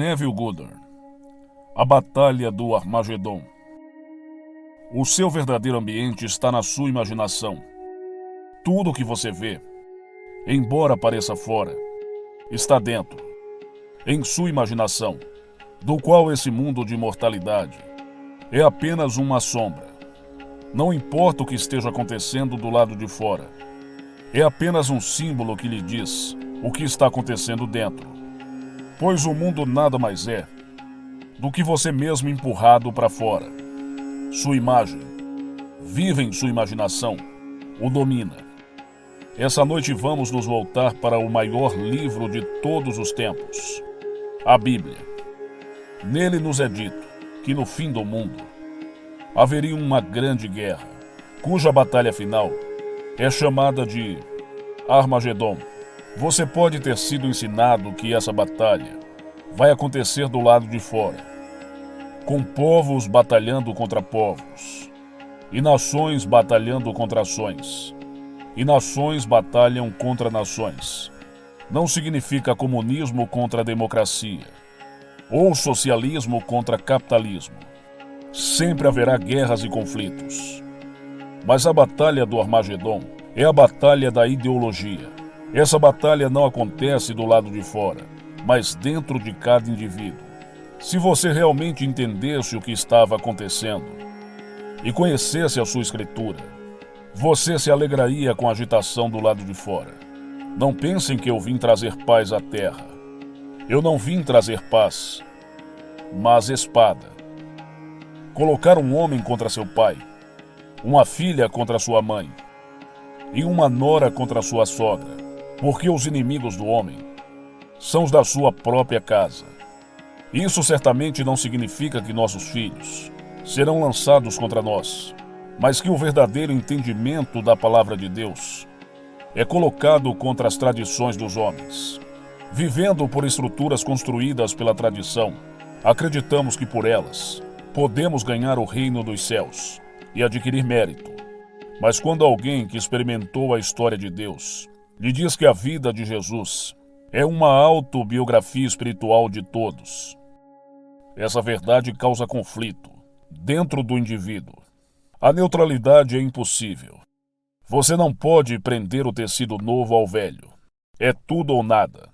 Neville Goddard. A Batalha do Armagedon. O seu verdadeiro ambiente está na sua imaginação. Tudo o que você vê, embora pareça fora, está dentro, em sua imaginação, do qual esse mundo de mortalidade é apenas uma sombra. Não importa o que esteja acontecendo do lado de fora, é apenas um símbolo que lhe diz o que está acontecendo dentro, pois o mundo nada mais é do que você mesmo empurrado para fora. Sua imagem, vive em sua imaginação, o domina. Essa noite vamos nos voltar para o maior livro de todos os tempos, a Bíblia. Nele nos é dito que no fim do mundo haveria uma grande guerra, cuja batalha final é chamada de Armagedon. Você pode ter sido ensinado que essa batalha vai acontecer do lado de fora, com povos batalhando contra povos, e nações batalhando contra nações, e nações batalham contra nações. Não significa comunismo contra democracia, ou socialismo contra capitalismo. Sempre haverá guerras e conflitos. Mas a batalha do Armagedon é a batalha da ideologia. Essa batalha não acontece do lado de fora, mas dentro de cada indivíduo. Se você realmente entendesse o que estava acontecendo e conhecesse a sua escritura, você se alegraria com a agitação do lado de fora. Não pensem que eu vim trazer paz à terra. Eu não vim trazer paz, mas espada. Colocar um homem contra seu pai, uma filha contra sua mãe e uma nora contra sua sogra, porque os inimigos do homem são os da sua própria casa. Isso certamente não significa que nossos filhos serão lançados contra nós, mas que o verdadeiro entendimento da palavra de Deus é colocado contra as tradições dos homens. Vivendo por estruturas construídas pela tradição, acreditamos que por elas podemos ganhar o reino dos céus e adquirir mérito. Mas quando alguém que experimentou a história de Deus lhe diz que a vida de Jesus é uma autobiografia espiritual de todos, essa verdade causa conflito dentro do indivíduo. A neutralidade é impossível. Você não pode prender o tecido novo ao velho. É tudo ou nada.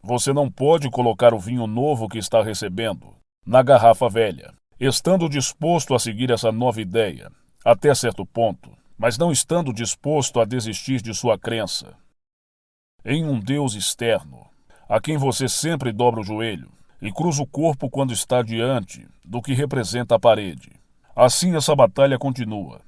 Você não pode colocar o vinho novo que está recebendo na garrafa velha, estando disposto a seguir essa nova ideia até certo ponto, mas não estando disposto a desistir de sua crença em um Deus externo, a quem você sempre dobra o joelho e cruza o corpo quando está diante do que representa a parede. Assim essa batalha continua,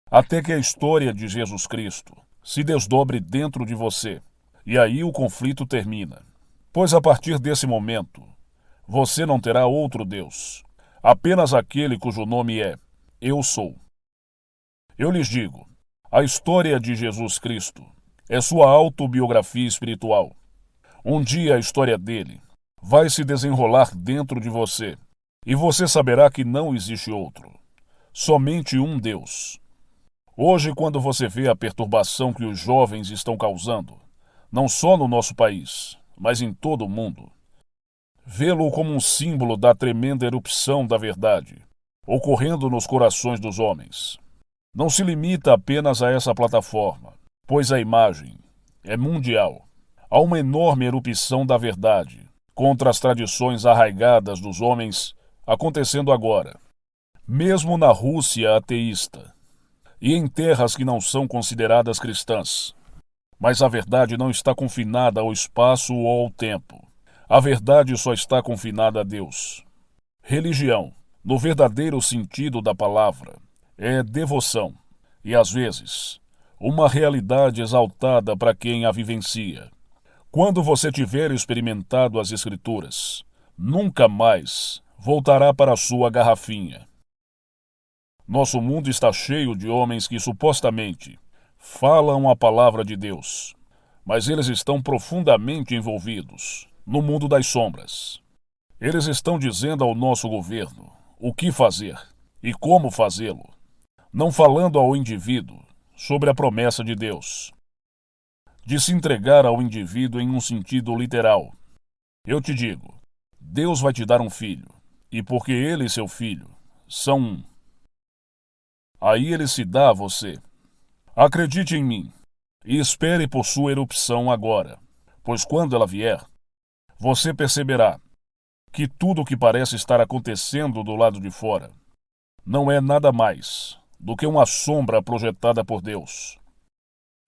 até que a história de Jesus Cristo se desdobre dentro de você, e aí o conflito termina. Pois a partir desse momento, você não terá outro Deus, apenas aquele cujo nome é Eu Sou. Eu lhes digo, a história de Jesus Cristo é sua autobiografia espiritual. Um dia a história dele vai se desenrolar dentro de você, e você saberá que não existe outro, somente um Deus. Hoje, quando você vê a perturbação que os jovens estão causando, não só no nosso país, mas em todo o mundo, vê-lo como um símbolo da tremenda erupção da verdade ocorrendo nos corações dos homens. Não se limita apenas a essa plataforma, pois a imagem é mundial. Há uma enorme erupção da verdade contra as tradições arraigadas dos homens acontecendo agora, mesmo na Rússia ateísta e em terras que não são consideradas cristãs. Mas a verdade não está confinada ao espaço ou ao tempo. A verdade só está confinada a Deus. Religião, no verdadeiro sentido da palavra, é devoção e, às vezes, uma realidade exaltada para quem a vivencia. Quando você tiver experimentado as Escrituras, nunca mais voltará para a sua garrafinha. Nosso mundo está cheio de homens que supostamente falam a palavra de Deus, mas eles estão profundamente envolvidos no mundo das sombras. Eles estão dizendo ao nosso governo o que fazer e como fazê-lo, não falando ao indivíduo sobre a promessa de Deus, de se entregar ao indivíduo em um sentido literal. Eu te digo, Deus vai te dar um filho, e porque ele e seu filho são um, aí ele se dá a você. Acredite em mim, e espere por sua erupção agora, pois quando ela vier, você perceberá que tudo o que parece estar acontecendo do lado de fora não é nada mais do que uma sombra projetada por Deus.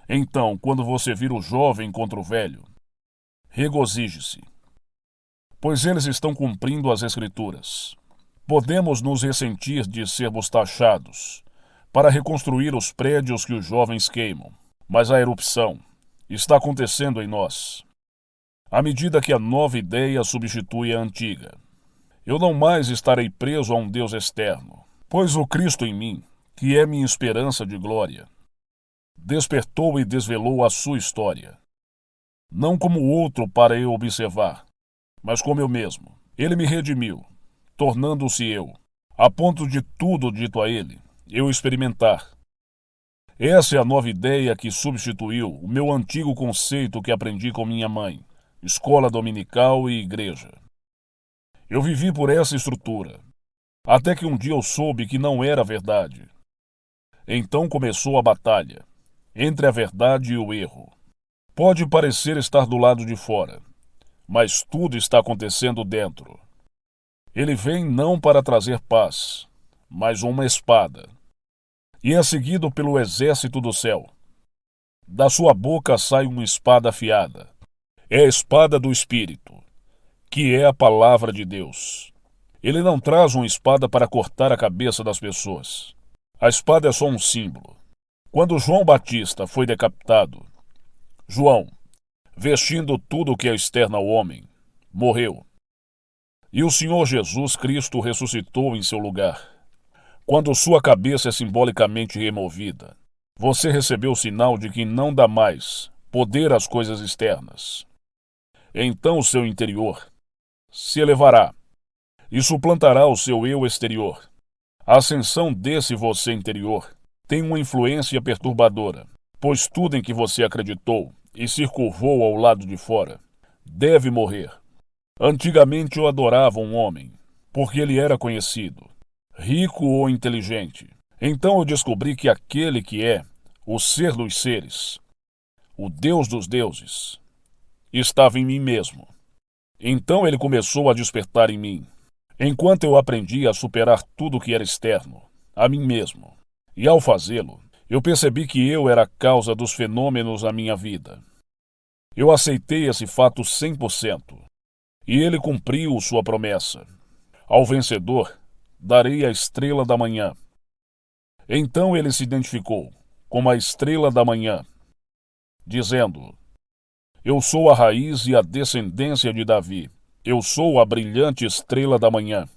Então, quando você vir o jovem contra o velho, regozije-se, pois eles estão cumprindo as Escrituras. Podemos nos ressentir de sermos taxados para reconstruir os prédios que os jovens queimam, mas a erupção está acontecendo em nós, à medida que a nova ideia substitui a antiga. Eu não mais estarei preso a um Deus externo, pois o Cristo em mim, que é minha esperança de glória, despertou e desvelou a sua história. Não como outro para eu observar, mas como eu mesmo. Ele me redimiu, tornando-se eu, a ponto de tudo dito a ele, eu experimentar. Essa é a nova ideia que substituiu o meu antigo conceito que aprendi com minha mãe, escola dominical e igreja. Eu vivi por essa estrutura, até que um dia eu soube que não era verdade. Então começou a batalha entre a verdade e o erro. Pode parecer estar do lado de fora, mas tudo está acontecendo dentro. Ele vem não para trazer paz, mas uma espada, e é seguido pelo exército do céu. Da sua boca sai uma espada afiada. É a espada do Espírito, que é a palavra de Deus. Ele não traz uma espada para cortar a cabeça das pessoas. A espada é só um símbolo. Quando João Batista foi decapitado, João, vestindo tudo o que é externo ao homem, morreu. E o Senhor Jesus Cristo ressuscitou em seu lugar. Quando sua cabeça é simbolicamente removida, você recebeu o sinal de que não dá mais poder às coisas externas. Então o seu interior se elevará e suplantará o seu eu exterior. A ascensão desse você interior tem uma influência perturbadora, pois tudo em que você acreditou e se curvou ao lado de fora deve morrer. Antigamente eu adorava um homem, porque ele era conhecido, rico ou inteligente. Então eu descobri que aquele que é o ser dos seres, o Deus dos deuses, estava em mim mesmo. Então ele começou a despertar em mim, enquanto eu aprendia a superar tudo o que era externo, a mim mesmo. E ao fazê-lo, eu percebi que eu era a causa dos fenômenos na minha vida. Eu aceitei esse fato 100%, e ele cumpriu sua promessa. Ao vencedor, darei a estrela da manhã. Então ele se identificou como a estrela da manhã, dizendo: eu sou a raiz e a descendência de Davi. Eu sou a brilhante estrela da manhã,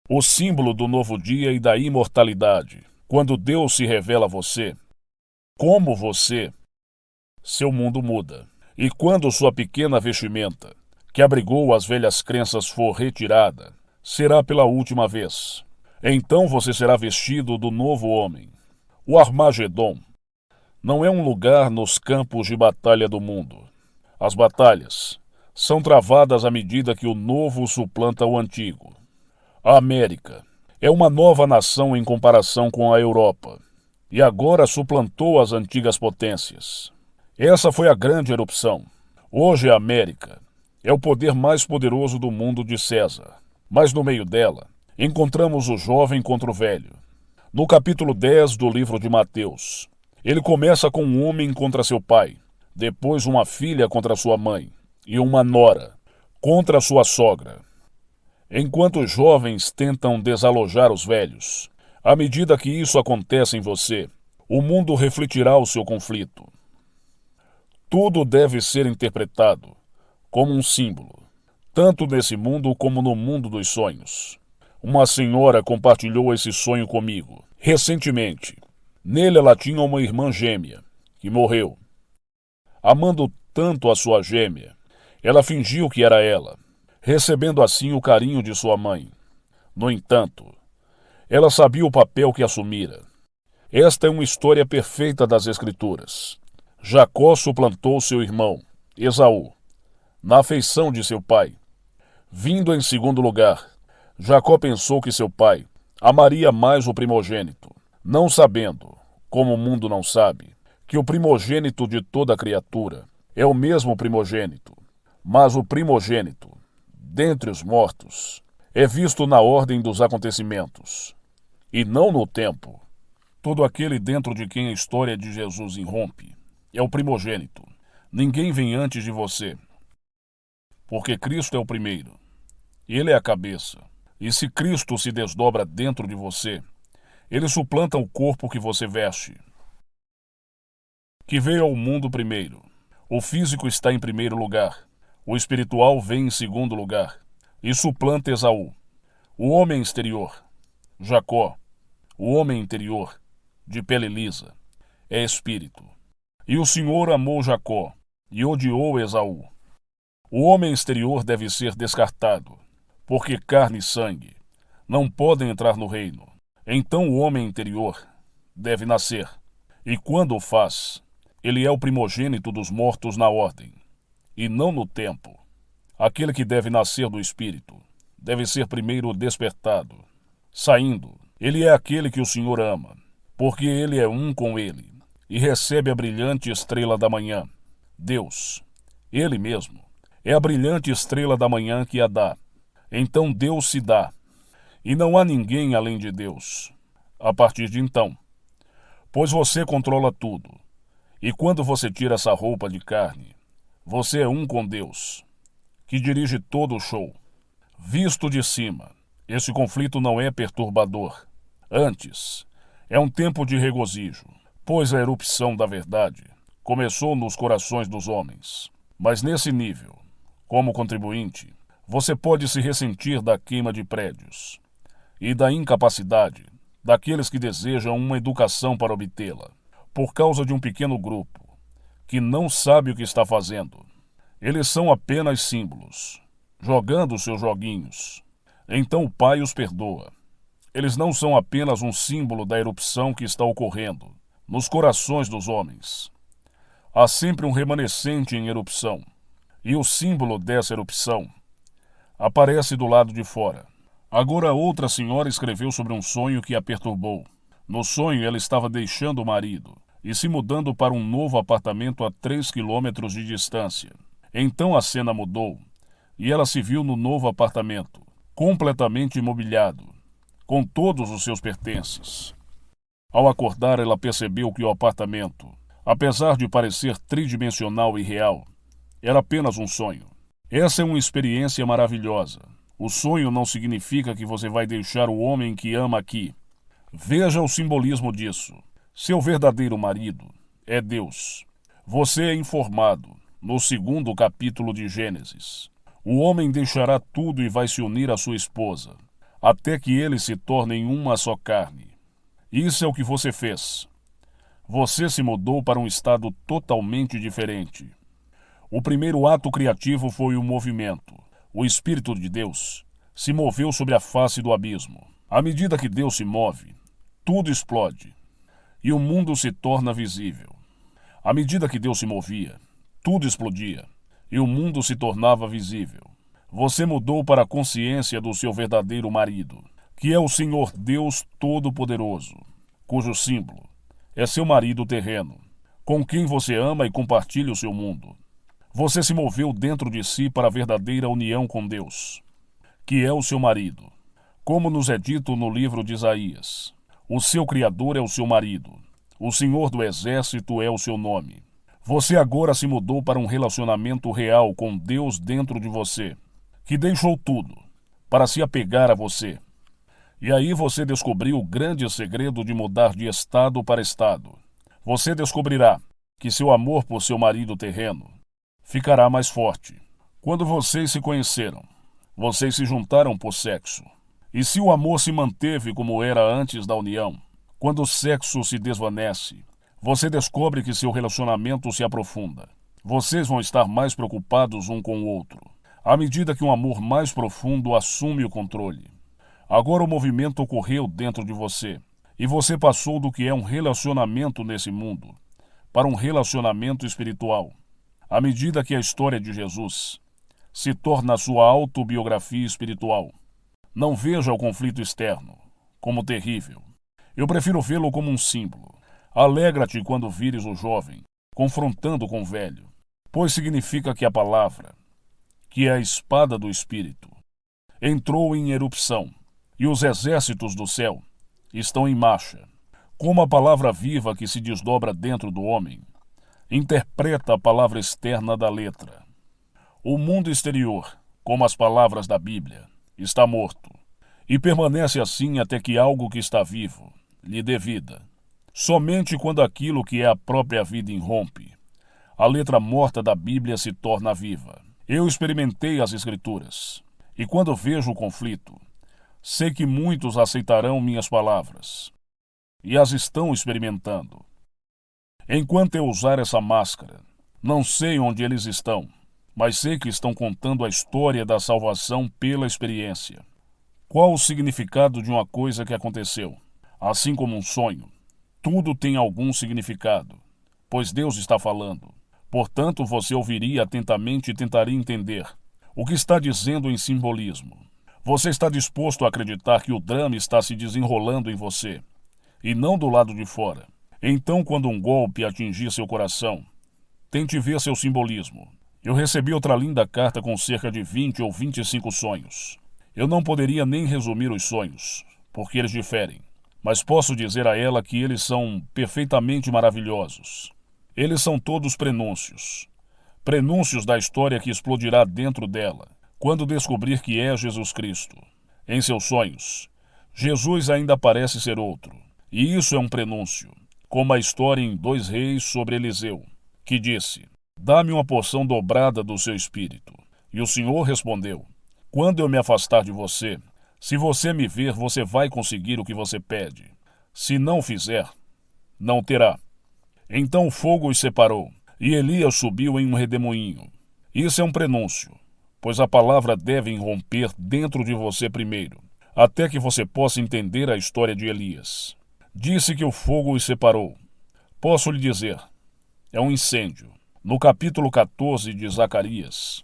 o símbolo do novo dia e da imortalidade. Quando Deus se revela a você, como você, seu mundo muda. E quando sua pequena vestimenta, que abrigou as velhas crenças, for retirada, será pela última vez. Então você será vestido do novo homem. O Armagedon não é um lugar nos campos de batalha do mundo. As batalhas são travadas à medida que o novo suplanta o antigo. A América é uma nova nação em comparação com a Europa, e agora suplantou as antigas potências. Essa foi a grande erupção. Hoje a América é o poder mais poderoso do mundo de César, mas no meio dela encontramos o jovem contra o velho. No capítulo 10 do livro de Mateus, ele começa com um homem contra seu pai, depois uma filha contra sua mãe e uma nora contra sua sogra. Enquanto os jovens tentam desalojar os velhos, à medida que isso acontece em você, o mundo refletirá o seu conflito. Tudo deve ser interpretado como um símbolo, tanto nesse mundo como no mundo dos sonhos. Uma senhora compartilhou esse sonho comigo recentemente. Nele ela tinha uma irmã gêmea, que morreu. Amando tanto a sua gêmea, ela fingiu que era ela, recebendo assim o carinho de sua mãe. No entanto, ela sabia o papel que assumira. Esta é uma história perfeita das Escrituras. Jacó suplantou seu irmão, Esaú, na afeição de seu pai. Vindo em segundo lugar, Jacó pensou que seu pai amaria mais o primogênito, não sabendo, como o mundo não sabe, que o primogênito de toda criatura é o mesmo primogênito, mas o primogênito, dentre os mortos, é visto na ordem dos acontecimentos, e não no tempo. Todo aquele dentro de quem a história de Jesus irrompe é o primogênito. Ninguém vem antes de você, porque Cristo é o primeiro. Ele é a cabeça. E se Cristo se desdobra dentro de você, ele suplanta o corpo que você veste, que veio ao mundo primeiro. O físico está em primeiro lugar. O espiritual vem em segundo lugar e suplanta Esaú. O homem exterior, Jacó, o homem interior, de pele lisa, é espírito. E o Senhor amou Jacó e odiou Esaú. O homem exterior deve ser descartado, porque carne e sangue não podem entrar no reino. Então o homem interior deve nascer, e quando o faz, ele é o primogênito dos mortos na ordem, e não no tempo. Aquele que deve nascer do Espírito deve ser primeiro despertado. Saindo, ele é aquele que o Senhor ama, porque ele é um com ele, e recebe a brilhante estrela da manhã. Deus, ele mesmo, é a brilhante estrela da manhã que a dá. Então Deus se dá, e não há ninguém além de Deus. A partir de então, pois você controla tudo, e quando você tira essa roupa de carne, você é um com Deus, que dirige todo o show. Visto de cima, esse conflito não é perturbador. Antes, é um tempo de regozijo, pois a erupção da verdade começou nos corações dos homens. Mas nesse nível, como contribuinte, você pode se ressentir da queima de prédios e da incapacidade daqueles que desejam uma educação para obtê-la, por causa de um pequeno grupo que não sabe o que está fazendo. Eles são apenas símbolos, jogando seus joguinhos. Então o Pai os perdoa. Eles não são apenas um símbolo da erupção que está ocorrendo nos corações dos homens. Há sempre um remanescente em erupção, e o símbolo dessa erupção aparece do lado de fora. Agora outra senhora escreveu sobre um sonho que a perturbou. No sonho ela estava deixando o marido e se mudando para um novo apartamento a 3 quilômetros de distância. Então a cena mudou e ela se viu no novo apartamento, completamente imobiliado, com todos os seus pertences. Ao acordar, ela percebeu que o apartamento, apesar de parecer tridimensional e real, era apenas um sonho. Essa é uma experiência maravilhosa. O sonho não significa que você vai deixar o homem que ama aqui. Veja o simbolismo disso. Seu verdadeiro marido é Deus. Você é informado no 2º capítulo de Gênesis. O homem deixará tudo e vai se unir à sua esposa, até que eles se tornem uma só carne. Isso é o que você fez. Você se mudou para um estado totalmente diferente. O primeiro ato criativo foi o movimento. O Espírito de Deus se moveu sobre a face do abismo. À medida que Deus se move, tudo explode e o mundo se torna visível. À medida que Deus se movia, tudo explodia e o mundo se tornava visível. Você mudou para a consciência do seu verdadeiro marido, que é o Senhor Deus Todo-Poderoso, cujo símbolo é seu marido terreno, com quem você ama e compartilha o seu mundo. Você se moveu dentro de si para a verdadeira união com Deus, que é o seu marido. Como nos é dito no livro de Isaías, o seu Criador é o seu marido, o Senhor do Exército é o seu nome. Você agora se mudou para um relacionamento real com Deus dentro de você, que deixou tudo para se apegar a você. E aí você descobriu o grande segredo de mudar de estado para estado. Você descobrirá que seu amor por seu marido terreno ficará mais forte. Quando vocês se conheceram, vocês se juntaram por sexo. E se o amor se manteve como era antes da união, quando o sexo se desvanece, você descobre que seu relacionamento se aprofunda. Vocês vão estar mais preocupados um com o outro, à medida que um amor mais profundo assume o controle. Agora o movimento ocorreu dentro de você, e você passou do que é um relacionamento nesse mundo para um relacionamento espiritual. À medida que a história de Jesus se torna a sua autobiografia espiritual. Não veja o conflito externo como terrível. Eu prefiro vê-lo como um símbolo. Alegra-te quando vires o jovem confrontando com o velho, pois significa que a palavra, que é a espada do Espírito, entrou em erupção, e os exércitos do céu estão em marcha. Como a palavra viva que se desdobra dentro do homem, interpreta a palavra externa da letra. O mundo exterior, como as palavras da Bíblia, está morto, e permanece assim até que algo que está vivo lhe dê vida. Somente quando aquilo que é a própria vida irrompe, a letra morta da Bíblia se torna viva. Eu experimentei as Escrituras, e quando vejo o conflito, sei que muitos aceitarão minhas palavras, e as estão experimentando. Enquanto eu usar essa máscara, não sei onde eles estão, mas sei que estão contando a história da salvação pela experiência. Qual o significado de uma coisa que aconteceu? Assim como um sonho, tudo tem algum significado, pois Deus está falando. Portanto, você ouviria atentamente e tentaria entender o que está dizendo em simbolismo. Você está disposto a acreditar que o drama está se desenrolando em você, e não do lado de fora. Então, quando um golpe atingir seu coração, tente ver seu simbolismo. Eu recebi outra linda carta com cerca de 20 ou 25 sonhos. Eu não poderia nem resumir os sonhos, porque eles diferem, mas posso dizer a ela que eles são perfeitamente maravilhosos. Eles são todos prenúncios. Prenúncios da história que explodirá dentro dela, quando descobrir que é Jesus Cristo. Em seus sonhos, Jesus ainda parece ser outro, e isso é um prenúncio, como a história em 2 Reis sobre Eliseu, que disse: "Dá-me uma porção dobrada do seu espírito." E o Senhor respondeu: "Quando eu me afastar de você, se você me ver, você vai conseguir o que você pede. Se não fizer, não terá." Então o fogo os separou, e Elias subiu em um redemoinho. Isso é um prenúncio, pois a palavra deve irromper dentro de você primeiro, até que você possa entender a história de Elias. Disse que o fogo os separou. Posso lhe dizer, é um incêndio. No capítulo 14 de Zacarias,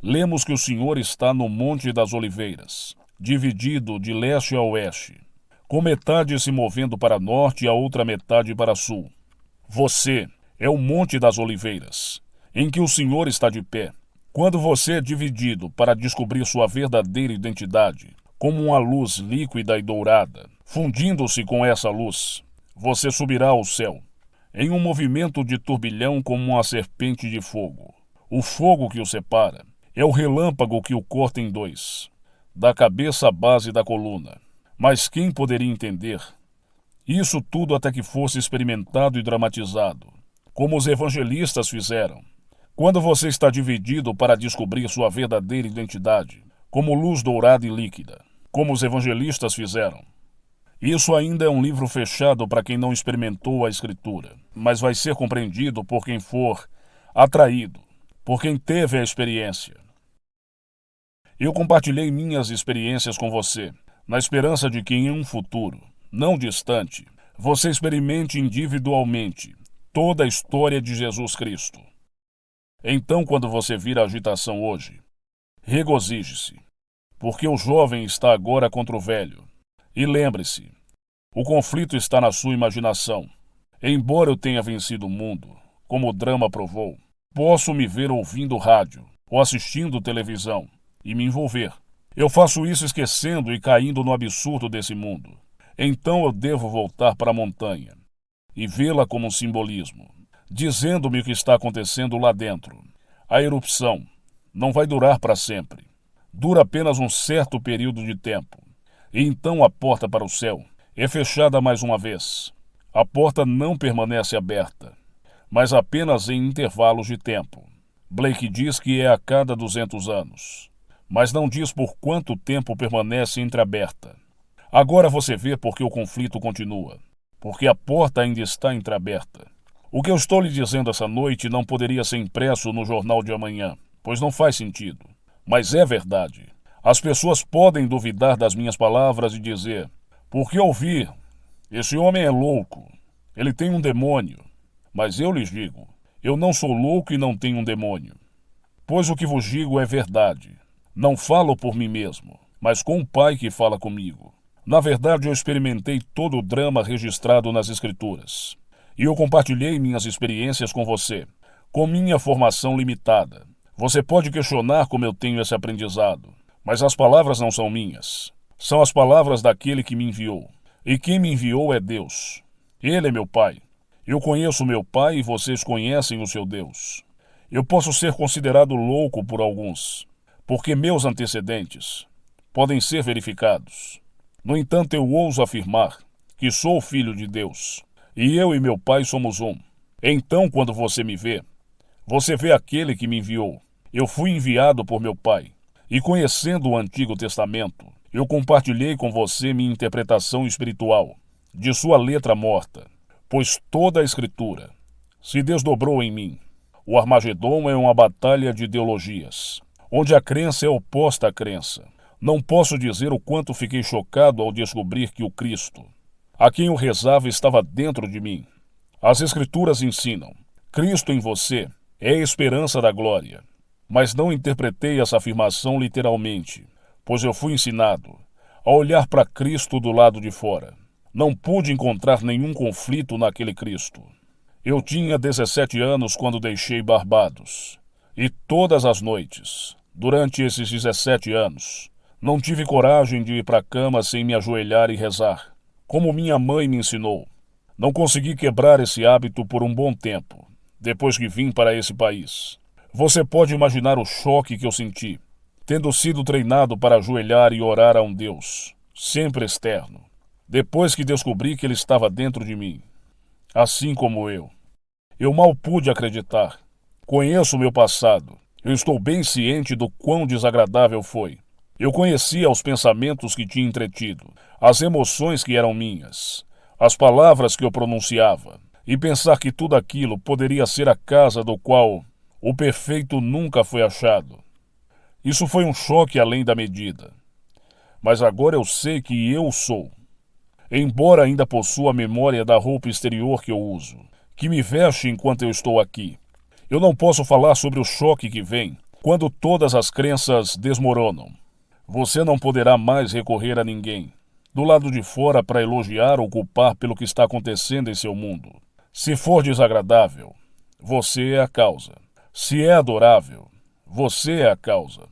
lemos que o Senhor está no Monte das Oliveiras, dividido de leste a oeste, com metade se movendo para norte e a outra metade para sul. Você é o Monte das Oliveiras, em que o Senhor está de pé. Quando você é dividido para descobrir sua verdadeira identidade, como uma luz líquida e dourada, fundindo-se com essa luz, você subirá ao céu, em um movimento de turbilhão como uma serpente de fogo. O fogo que o separa é o relâmpago que o corta em 2, da cabeça à base da coluna. Mas quem poderia entender? Isso tudo até que fosse experimentado e dramatizado, como os evangelistas fizeram. Quando você está dividido para descobrir sua verdadeira identidade, como luz dourada e líquida, como os evangelistas fizeram. Isso ainda é um livro fechado para quem não experimentou a Escritura, mas vai ser compreendido por quem for atraído, por quem teve a experiência. Eu compartilhei minhas experiências com você, na esperança de que em um futuro, não distante, você experimente individualmente toda a história de Jesus Cristo. Então, quando você vir a agitação hoje, regozije-se, porque o jovem está agora contra o velho. E lembre-se, o conflito está na sua imaginação. Embora eu tenha vencido o mundo, como o drama provou, posso me ver ouvindo rádio ou assistindo televisão e me envolver. Eu faço isso esquecendo e caindo no absurdo desse mundo. Então eu devo voltar para a montanha e vê-la como um simbolismo, dizendo-me o que está acontecendo lá dentro. A erupção não vai durar para sempre. Dura apenas um certo período de tempo. E então a porta para o céu é fechada mais uma vez. A porta não permanece aberta, mas apenas em intervalos de tempo. Blake diz que é a cada 200 anos, mas não diz por quanto tempo permanece entreaberta. Agora você vê por que o conflito continua, porque a porta ainda está entreaberta. O que eu estou lhe dizendo essa noite não poderia ser impresso no jornal de amanhã, pois não faz sentido. Mas é verdade. As pessoas podem duvidar das minhas palavras e dizer: "Por que ouvir? Esse homem é louco. Ele tem um demônio." Mas eu lhes digo, eu não sou louco e não tenho um demônio. Pois o que vos digo é verdade. Não falo por mim mesmo, mas com o Pai que fala comigo. Na verdade, eu experimentei todo o drama registrado nas Escrituras. E eu compartilhei minhas experiências com você, com minha formação limitada. Você pode questionar como eu tenho esse aprendizado, mas as palavras não são minhas. São as palavras daquele que me enviou. E quem me enviou é Deus. Ele é meu Pai. Eu conheço meu Pai e vocês conhecem o seu Deus. Eu posso ser considerado louco por alguns, porque meus antecedentes podem ser verificados. No entanto, eu ouso afirmar que sou filho de Deus, e eu e meu Pai somos um. Então, quando você me vê, você vê aquele que me enviou. Eu fui enviado por meu Pai, e conhecendo o Antigo Testamento, eu compartilhei com você minha interpretação espiritual de sua letra morta, pois toda a Escritura se desdobrou em mim. O Armagedom é uma batalha de ideologias, onde a crença é oposta à crença. Não posso dizer o quanto fiquei chocado ao descobrir que o Cristo, a quem eu rezava, estava dentro de mim. As Escrituras ensinam: Cristo em você é a esperança da glória. Mas não interpretei essa afirmação literalmente, pois eu fui ensinado a olhar para Cristo do lado de fora. Não pude encontrar nenhum conflito naquele Cristo. Eu tinha 17 anos quando deixei Barbados. E todas as noites, durante esses 17 anos, não tive coragem de ir para a cama sem me ajoelhar e rezar, como minha mãe me ensinou. Não consegui quebrar esse hábito por um bom tempo, depois que vim para esse país. Você pode imaginar o choque que eu senti, tendo sido treinado para ajoelhar e orar a um Deus, sempre externo, depois que descobri que ele estava dentro de mim, assim como eu. Eu mal pude acreditar. Conheço o meu passado. Eu estou bem ciente do quão desagradável foi. Eu conhecia os pensamentos que tinha entretido, as emoções que eram minhas, as palavras que eu pronunciava, e pensar que tudo aquilo poderia ser a casa do qual o perfeito nunca foi achado. Isso foi um choque além da medida. Mas agora eu sei que eu sou. Embora ainda possua a memória da roupa exterior que eu uso, que me veste enquanto eu estou aqui, eu não posso falar sobre o choque que vem quando todas as crenças desmoronam. Você não poderá mais recorrer a ninguém do lado de fora para elogiar ou culpar pelo que está acontecendo em seu mundo. Se for desagradável, você é a causa. Se é adorável, você é a causa.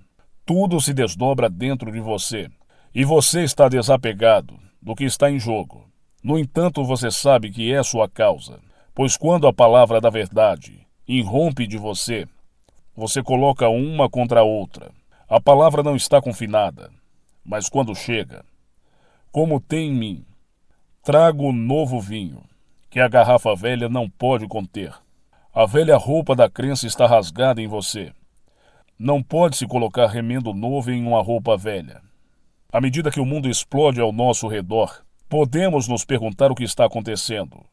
Tudo se desdobra dentro de você, e você está desapegado do que está em jogo. No entanto, você sabe que é sua causa, pois quando a palavra da verdade irrompe de você, você coloca uma contra a outra. A palavra não está confinada, mas quando chega, como tem em mim, trago novo vinho, que a garrafa velha não pode conter. A velha roupa da crença está rasgada em você. Não pode-se colocar remendo novo em uma roupa velha. À medida que o mundo explode ao nosso redor, podemos nos perguntar o que está acontecendo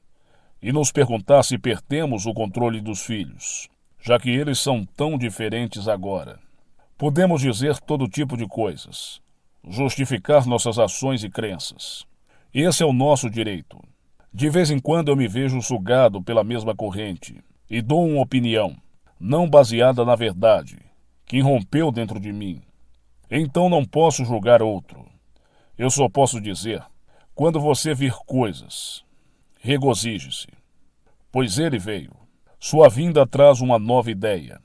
e nos perguntar se perdemos o controle dos filhos, já que eles são tão diferentes agora. Podemos dizer todo tipo de coisas, justificar nossas ações e crenças. Esse é o nosso direito. De vez em quando eu me vejo sugado pela mesma corrente e dou uma opinião, não baseada na verdade, que irrompeu dentro de mim. Então não posso julgar outro. Eu só posso dizer: quando você vir coisas, regozije-se, pois ele veio. Sua vinda traz uma nova ideia.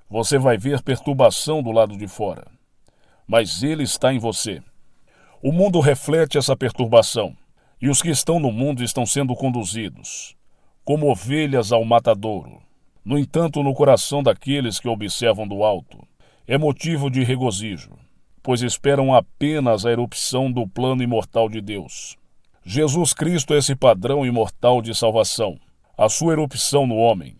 Você vai ver perturbação do lado de fora, mas ele está em você. O mundo reflete essa perturbação, e os que estão no mundo estão sendo conduzidos, como ovelhas ao matadouro. No entanto, no coração daqueles que observam do alto, é motivo de regozijo, pois esperam apenas a erupção do plano imortal de Deus. Jesus Cristo é esse padrão imortal de salvação. A sua erupção no homem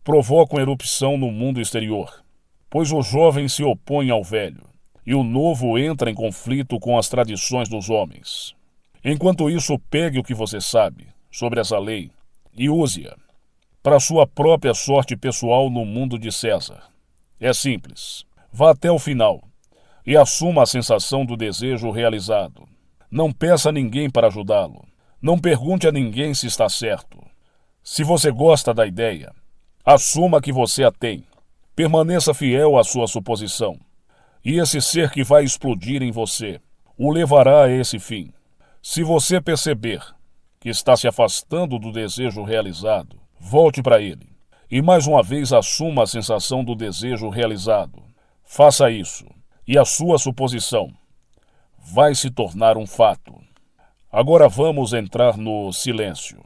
provoca uma erupção no mundo exterior, pois o jovem se opõe ao velho, e o novo entra em conflito com as tradições dos homens. Enquanto isso, pegue o que você sabe sobre essa lei e use-a para sua própria sorte pessoal no mundo de César. É simples. Vá até o final e assuma a sensação do desejo realizado. Não peça a ninguém para ajudá-lo. Não pergunte a ninguém se está certo. Se você gosta da ideia, assuma que você a tem. Permaneça fiel à sua suposição. E esse ser que vai explodir em você o levará a esse fim. Se você perceber que está se afastando do desejo realizado, volte para ele. E mais uma vez assuma a sensação do desejo realizado. Faça isso, e a sua suposição vai se tornar um fato. Agora vamos entrar no silêncio.